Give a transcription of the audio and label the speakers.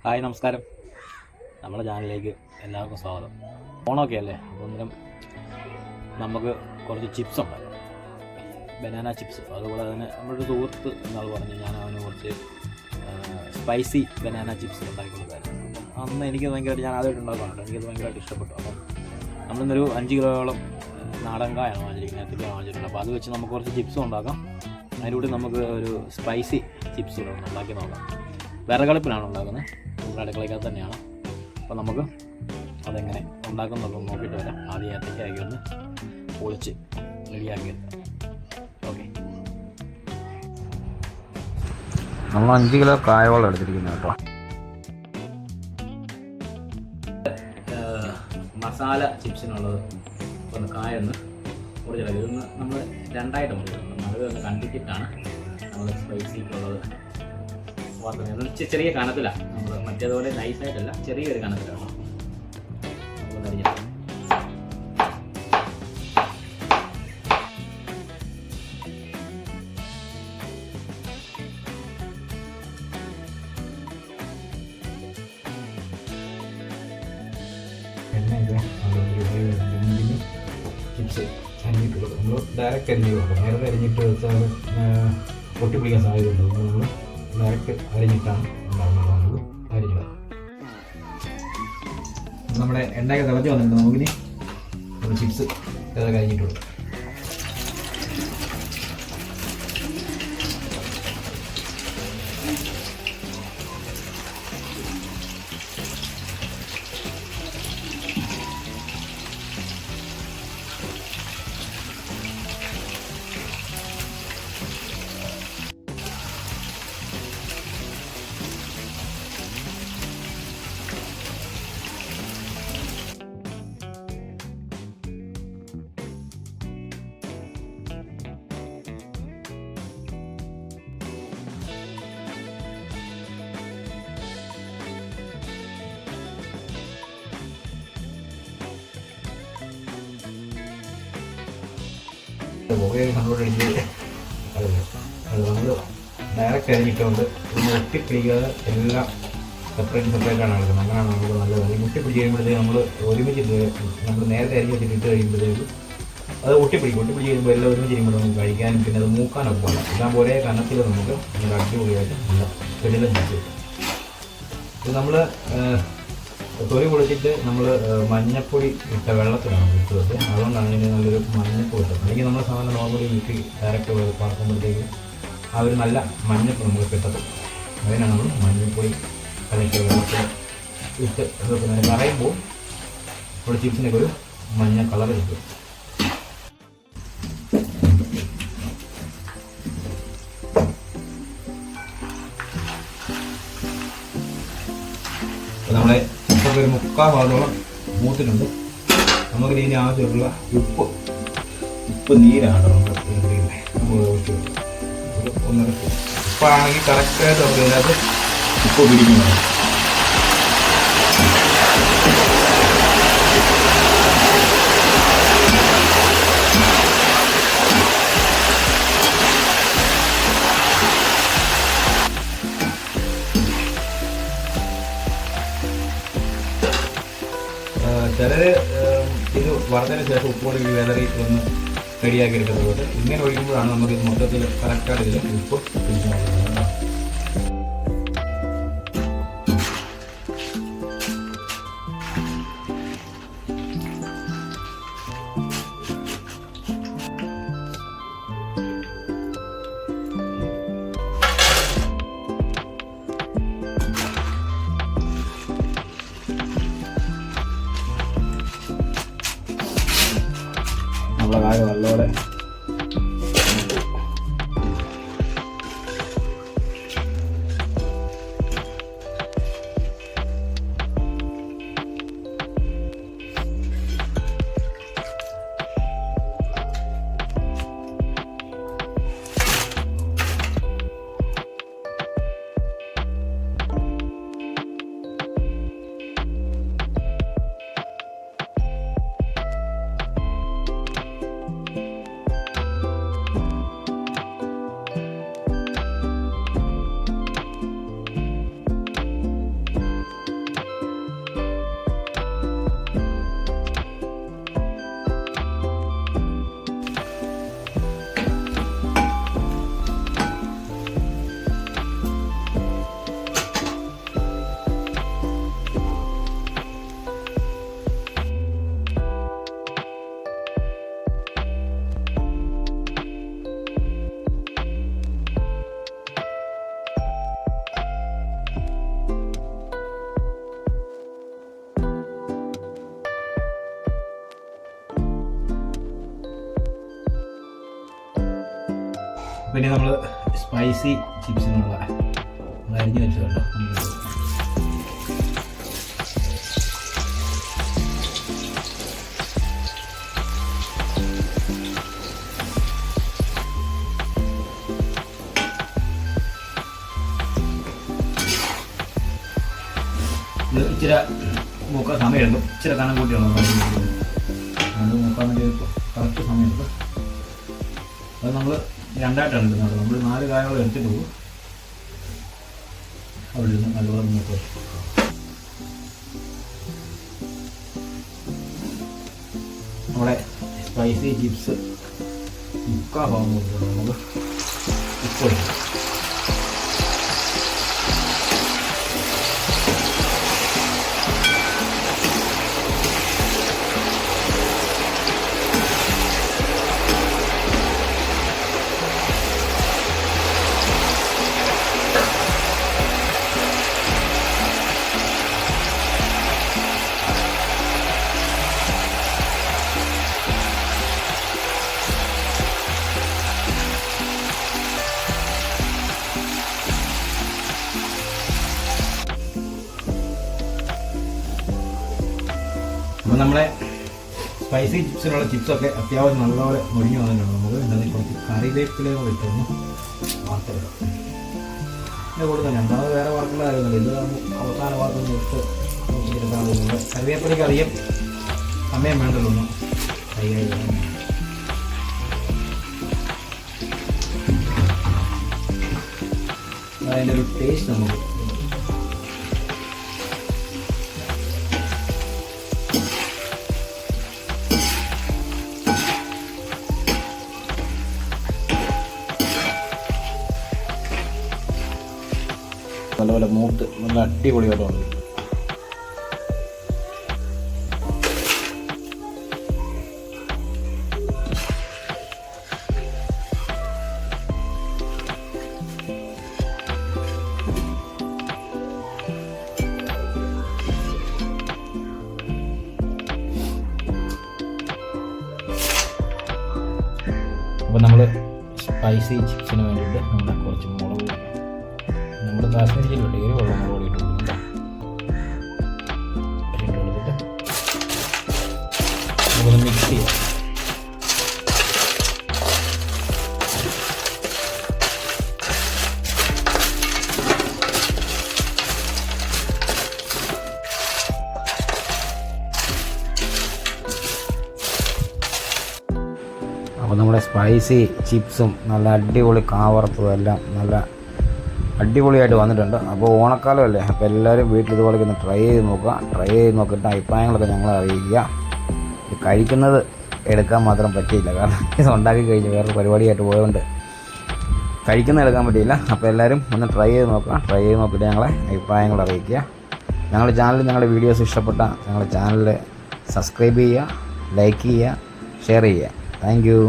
Speaker 1: Hi നമസ്കാരം. നമ്മുടെ ചാനലിലേക്ക് എല്ലാവർക്കും സ്വാഗതം. ഓണമൊക്കെ അല്ലേ, അപ്പോൾ അന്നേരം നമുക്ക് കുറച്ച് ചിപ്സ് ഉണ്ടാക്കാം. Banana chips. അതുപോലെ തന്നെ നമ്മുടെ സുഹൃത്ത് എന്നാൾ പറഞ്ഞ് ഞാൻ അവന് കുറച്ച് സ്പൈസി ബനാന ചിപ്സ് ഉണ്ടാക്കി കൊടുത്തായിരുന്നു. അപ്പം അന്ന് എനിക്ക് ഭയങ്കരമായിട്ട് ഞാൻ ആദ്യമായിട്ട് ഉണ്ടാക്കാറുണ്ട്. എനിക്കത് ഭയങ്കരമായിട്ട് ഇഷ്ടപ്പെട്ടു. അപ്പം നമ്മളിന്നൊരു 5 കിലോയോളം നാടൻ കായാണ് വാങ്ങിച്ചിരിക്കുന്നത്, എത്തിക്കാൻ വാങ്ങിച്ചിട്ടുണ്ട്. അപ്പോൾ അത് വെച്ച് നമുക്ക് കുറച്ച് ചിപ്സും ഉണ്ടാക്കാം. അതിലൂടെ നമുക്ക് ഒരു സ്പൈസി ചിപ്സ് കൂടെ ഉണ്ടാക്കി നോക്കാം. വിറകടുപ്പിലാണ് ഉണ്ടാക്കുന്നത്, നമ്മുടെ അടുക്കളയ്ക്കകത്ത് തന്നെയാണ്. അപ്പോൾ നമുക്ക് അതെങ്ങനെ ഉണ്ടാക്കുന്നുള്ളൂ നോക്കിയിട്ട് വരാം. ആദ്യം ഏത്തയ്ക്കാക്കി ഒന്ന് പൊളിച്ച് റെഡിയാക്കി എടുക്കാം. ഓക്കെ,
Speaker 2: നമ്മൾ 5 കിലോ കായവെള്ളം എടുത്തിരിക്കുന്നത് കേട്ടോ.
Speaker 1: മസാല ചിപ്സിനുള്ളത് ഒന്ന് കായൊന്ന് പൊടിച്ചെടുക്കുക. ഇതൊന്ന് നമ്മൾ രണ്ടായിട്ട് മുറിച്ചെടുക്കണം. അത് ഒന്ന് കണ്ടിട്ടിട്ടാണ് നമ്മൾ സ്പൈസിക്കുള്ളത് വാർക്കുന്നത്. ചെറിയ കനത്തിലാണ് നമ്മൾ, മറ്റേതുപോലെ നൈസായിട്ടല്ല, ചെറിയൊരു കനത്തിലാണ് നമ്മൾ അരിഞ്ഞത്.
Speaker 3: ചിപ്സ് അരിഞ്ഞിട്ടുള്ളത് നമ്മൾ ഡയറക്റ്റ് അരിഞ്ഞ് കൊടുക്കും. നേരത്തെ അരിഞ്ഞിട്ട് വെച്ചാൽ പൊട്ടിപ്പിടിക്കാൻ സാധ്യതയുണ്ട്. നമ്മൾ ഡയറക്റ്റ് അരിഞ്ഞിട്ടാണ് ഉണ്ടാകുന്നത്. അരിഞ്ഞത് നമ്മുടെ എണ്ണയൊക്കെ തിളച്ച് വന്നിട്ടുണ്ട്. നമുക്കിനി ചിപ്സ് ഇതൊക്കെ അരിഞ്ഞിട്ട് കൊടുക്കും. പുകയൊക്കെ കൺട്രോൾ അടിച്ച് അത് നമ്മൾ ഡയറക്റ്റ് അരിഞ്ഞിട്ടുണ്ട്. മുട്ടിപ്പിടിക്കാതെ എല്ലാം സെപ്പറേറ്റാണ് എടുക്കുന്നത്. അങ്ങനെയാണ് നമുക്ക് നല്ലത്. അല്ലെങ്കിൽ മുട്ടിപ്പിടിച്ച് കഴിയുമ്പോഴത്തേക്ക് നമ്മൾ ഒരുമിച്ചിട്ട് നമ്മൾ നേരത്തെ അരിഞ്ഞ് വെച്ചിട്ട് ഇട്ട് കഴിയുമ്പോഴത്തേക്ക് അത് ഒട്ടിപ്പിടിച്ച് കഴിയുമ്പോൾ എല്ലാം ഒരുമിച്ച് കഴിയുമ്പോൾ നമുക്ക് കഴിക്കാനും പിന്നെ അത് മൂക്കാനൊക്കെ പോകാം. എല്ലാം ഒരേ കനത്തിൽ നമുക്ക് നല്ല അടിപൊളിയായിട്ട് നല്ല വെള്ളം ചിപ്പ്. ഇത് നമ്മൾ തൊലി പൊളിച്ചിട്ട് നമ്മൾ മഞ്ഞപ്പൊടി ഇട്ട വെള്ളത്തിലാണ് ഇട്ടത്. അതുകൊണ്ടാണ് ഇതിന് നല്ലൊരു മഞ്ഞപ്പ് കിട്ടുന്നത്. അല്ലെങ്കിൽ നമ്മൾ സാധാരണ നോർമലി വീട്ടിൽ ഡയറക്റ്റ് പറക്കുമ്പോഴത്തേക്ക് ആ ഒരു നല്ല മഞ്ഞപ്പ് നമുക്ക് കിട്ടത്തുള്ളൂ. അതിനാണ് നമ്മൾ മഞ്ഞപ്പൊടി കലക്കിയ വെള്ളത്തിൽ ഇട്ട് വെക്കുന്നത്. കറയുമ്പോൾ ഇവിടെ ചിപ്സിനൊക്കെ ഒരു മഞ്ഞ കളർ കിട്ടും. അപ്പോൾ നമ്മളെ ചിപ്സൊക്കെ ഒരു 3/4 ഭാഗത്തോളം മൂത്തിട്ടുണ്ട്. നമുക്ക് ഇതിന് ആവശ്യമുള്ള ഉപ്പ് നീരാണ് നമ്മൾ ഒഴിച്ച് ഒരു 1.5 സ്പൂൺ. ഉപ്പാണെങ്കിൽ കറക്റ്റായിട്ട് നമുക്ക് ഇതിനകത്ത് ഉപ്പ് പിടിക്കുന്നതാണ്. ചിലർ ഇത് വറുത്തതിന് ശേഷം ഉപ്പോട് വിതറി ഒന്ന് റെഡിയാക്കി എടുക്കുന്നത്. ഇങ്ങനെ ഒഴിക്കുമ്പോഴാണ് നമുക്ക് ഇത് മൊത്തത്തിൽ കറക്റ്റായിട്ട് ഇതിൽ ഉപ്പ് പിടിക്കുന്നത്. നമ്മളെ കാര്യം നല്ലോടെ പിന്നെ നമ്മൾ സ്പൈസി ചിപ്സിനുള്ള അരിഞ്ഞ് വെച്ചതുണ്ടോ ഇത് ഇച്ചിരി മൂക്കാൻ സമയമെടുക്കും, ഇച്ചിരി കനം കൂട്ടിയാണ് അത് മൂക്കാൻ വേണ്ടി കറക്റ്റ് സമയമെടുക്കും. അത് നമ്മൾ രണ്ടായിട്ടാണ് ഇടുന്നത്. നമ്മൾ 4 കായകൾ എടുത്തിട്ട് പോകും, അവിടെ നിന്ന് നല്ലപോലെ മൂക്കും. നമ്മുടെ സ്പൈസി ചിപ്സ് മുക്കാൽ ഭാഗം കൊടുക്കുന്നത് നമുക്ക് ഇപ്പോൾ അപ്പോൾ നമ്മളെ സ്പൈസി ചിപ്സിനുള്ള ചിപ്സൊക്കെ അത്യാവശ്യം നല്ലപോലെ മുരിഞ്ഞു വന്നിട്ടുണ്ട്. നമുക്ക് ഇതിനകത്ത് കുറച്ച് കറിവേപ്പിലകൾ ഇട്ടൊന്ന് വാർത്തെടുക്കാം. ഇത് കൊടുക്കാം, രണ്ടാമത് വേറെ വാർക്കുള്ള കാര്യമല്ല, ഇത് അവസാന വാർത്തൊന്ന് ഇട്ട് നോക്കിയെടുക്കാൻ പോകുന്നത്. കറിവേപ്പിലയ്ക്ക് അധികം സമയം വേണ്ടല്ലോ ഒന്ന് കൈകാര്യം. അതിൻ്റെ ഒരു ടേസ്റ്റ് നമുക്ക് നല്ലപോലെ മൂത്ത് നല്ല അടിപൊളിയായിട്ടുണ്ട്. അപ്പോൾ നമ്മൾ സ്പൈസി ചിപ്സിന് വേണ്ടിയിട്ട് നമ്മൾ കുറച്ച് മുളക്, നമ്മുടെ കാശ്മീരി ചില്ലുണ്ട്, എരിവുള്ള മുളക് ഇട്ടിട്ടുണ്ട്. ഇട്ട് കൊടുത്തിട്ട് നമുക്കൊന്ന് മിക്സ് ചെയ്യാം.
Speaker 2: അപ്പോൾ നമ്മുടെ സ്പൈസി ചിപ്സും നല്ല അടിപൊളി കാവറുത്തതും എല്ലാം നല്ല അടിപൊളിയായിട്ട് വന്നിട്ടുണ്ട്. അപ്പോൾ ഓണക്കാലമല്ലേ, അപ്പോൾ എല്ലാവരും വീട്ടിൽ ഇതുപോലെയൊക്കെ ഒന്ന് ട്രൈ ചെയ്ത് നോക്കുക. ട്രൈ ചെയ്ത് നോക്കിയിട്ട് അഭിപ്രായങ്ങളൊക്കെ ഞങ്ങളെ അറിയിക്കുക. ഇത് കഴിക്കുന്നത് എടുക്കാൻ മാത്രം പറ്റിയില്ല, കാരണം ഇത് ഉണ്ടാക്കി കഴിഞ്ഞ് വേറൊരു പരിപാടിയായിട്ട് പോയതുകൊണ്ട് കഴിക്കുന്നത് എടുക്കാൻ പറ്റിയില്ല. അപ്പോൾ എല്ലാവരും ഒന്ന് ട്രൈ ചെയ്ത് നോക്കുക. ട്രൈ ചെയ്ത് നോക്കിയിട്ട് ഞങ്ങളെ അഭിപ്രായങ്ങൾ അറിയിക്കുക. ഞങ്ങളുടെ ചാനൽ, ഞങ്ങളുടെ വീഡിയോസ് ഇഷ്ടപ്പെട്ട ഞങ്ങളുടെ ചാനൽ സബ്സ്ക്രൈബ് ചെയ്യുക, ലൈക്ക് ചെയ്യുക, ഷെയർ ചെയ്യുക. Thank you.